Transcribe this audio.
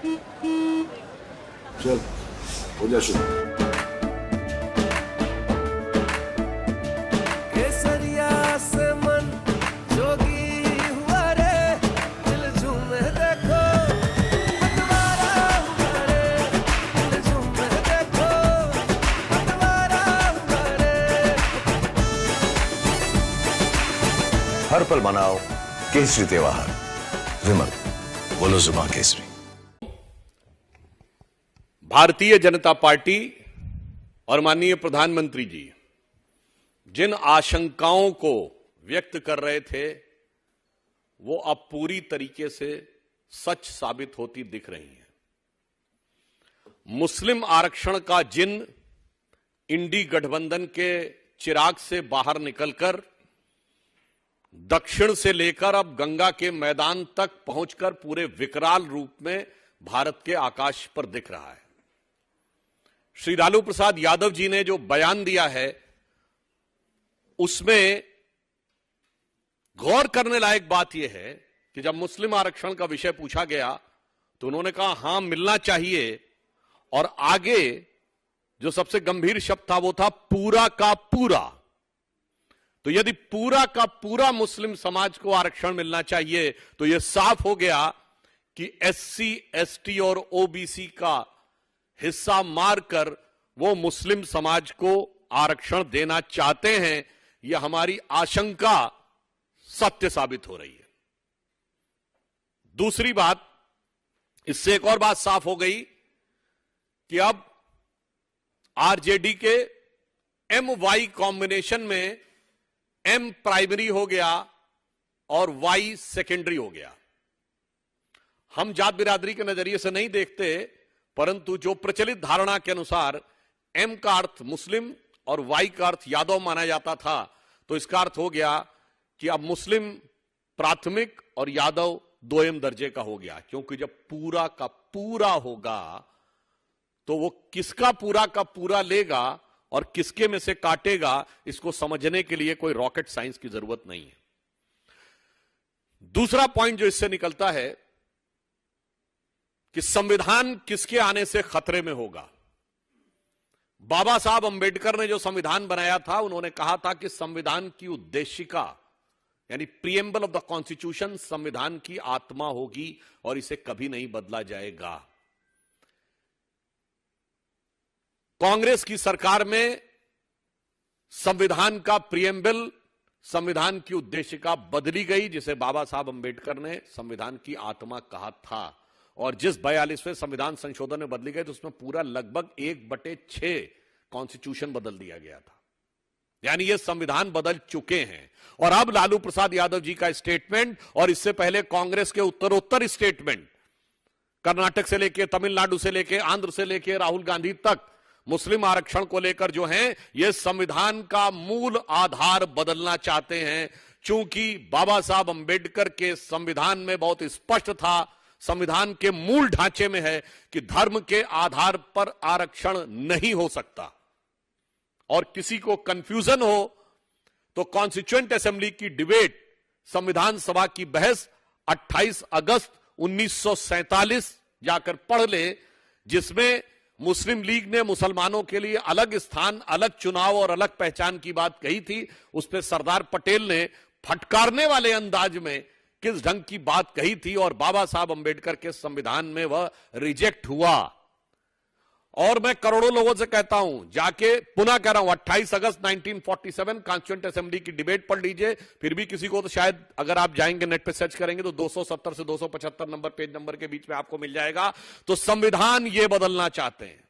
चल हो जा शुरू। हर पल मनाओ केसरी त्योहार। विमल बोलो जुबां केसरी। भारतीय जनता पार्टी और माननीय प्रधानमंत्री जी जिन आशंकाओं को व्यक्त कर रहे थे वो अब पूरी तरीके से सच साबित होती दिख रही हैं। मुस्लिम आरक्षण का जिन इंडी गठबंधन के चिराग से बाहर निकलकर दक्षिण से लेकर अब गंगा के मैदान तक पहुंचकर पूरे विकराल रूप में भारत के आकाश पर दिख रहा है। श्री लालू प्रसाद यादव जी ने जो बयान दिया है उसमें गौर करने लायक बात यह है कि जब मुस्लिम आरक्षण का विषय पूछा गया तो उन्होंने कहा हां मिलना चाहिए, और आगे जो सबसे गंभीर शब्द था वो था पूरा का पूरा। तो यदि पूरा का पूरा मुस्लिम समाज को आरक्षण मिलना चाहिए तो यह साफ हो गया कि एससी, एसटी और ओबीसी का हिस्सा मारकर वो मुस्लिम समाज को आरक्षण देना चाहते हैं। यह हमारी आशंका सत्य साबित हो रही है। दूसरी बात, इससे एक और बात साफ हो गई कि अब आरजेडी के एम-वाई कॉम्बिनेशन में एम प्राइमरी हो गया और वाई सेकेंडरी हो गया। हम जात बिरादरी के नजरिए से नहीं देखते, परंतु जो प्रचलित धारणा के अनुसार एम का अर्थ मुस्लिम और वाई का अर्थ यादव माना जाता था, तो इसका अर्थ हो गया कि अब मुस्लिम प्राथमिक और यादव दोयम दर्जे का हो गया। क्योंकि जब पूरा का पूरा होगा तो वो किसका पूरा का पूरा लेगा और किसके में से काटेगा, इसको समझने के लिए कोई रॉकेट साइंस की जरूरत नहीं है। दूसरा पॉइंट जो इससे निकलता है कि संविधान किसके आने से खतरे में होगा। बाबा साहब अंबेडकर ने जो संविधान बनाया था, उन्होंने कहा था कि संविधान की उद्देशिका यानी प्रीएम्बल ऑफ द कॉन्स्टिट्यूशन संविधान की आत्मा होगी और इसे कभी नहीं बदला जाएगा। कांग्रेस की सरकार में संविधान का प्रीएम्बल, संविधान की उद्देशिका बदली गई, जिसे बाबा साहब अंबेडकर ने संविधान की आत्मा कहा था। और जिस 42वें संविधान संशोधन में बदली गई तो उसमें पूरा लगभग 1/6 कॉन्स्टिट्यूशन बदल दिया गया था। यानी ये संविधान बदल चुके हैं। और अब लालू प्रसाद यादव जी का स्टेटमेंट और इससे पहले कांग्रेस के उत्तरोत्तर स्टेटमेंट, कर्नाटक से लेकर तमिलनाडु से लेकर आंध्र से लेकर राहुल गांधी तक मुस्लिम आरक्षण को लेकर जो है ये संविधान का मूल आधार बदलना चाहते हैं। चूंकि बाबा साहब अंबेडकर के संविधान में बहुत स्पष्ट था, संविधान के मूल ढांचे में है कि धर्म के आधार पर आरक्षण नहीं हो सकता। और किसी को कंफ्यूजन हो तो कॉन्स्टिट्यूएंट असेंबली की डिबेट, संविधान सभा की बहस 28 अगस्त 1947 जाकर पढ़ ले, जिसमें मुस्लिम लीग ने मुसलमानों के लिए अलग स्थान, अलग चुनाव और अलग पहचान की बात कही थी। उस पर सरदार पटेल ने फटकारने वाले अंदाज में किस ढंग की बात कही थी और बाबा साहब अंबेडकर के संविधान में वह रिजेक्ट हुआ। और मैं करोड़ों लोगों से कहता हूं, जाके पुनः कह रहा हूं, 28 अगस्त 1947 कॉन्स्टिट्यूएंट असेंबली की डिबेट पढ़ लीजिए। फिर भी किसी को तो शायद अगर आप जाएंगे नेट पे सर्च करेंगे तो 270 से 275 नंबर पेज नंबर के बीच में आपको मिल जाएगा। तो संविधान ये बदलना चाहते हैं।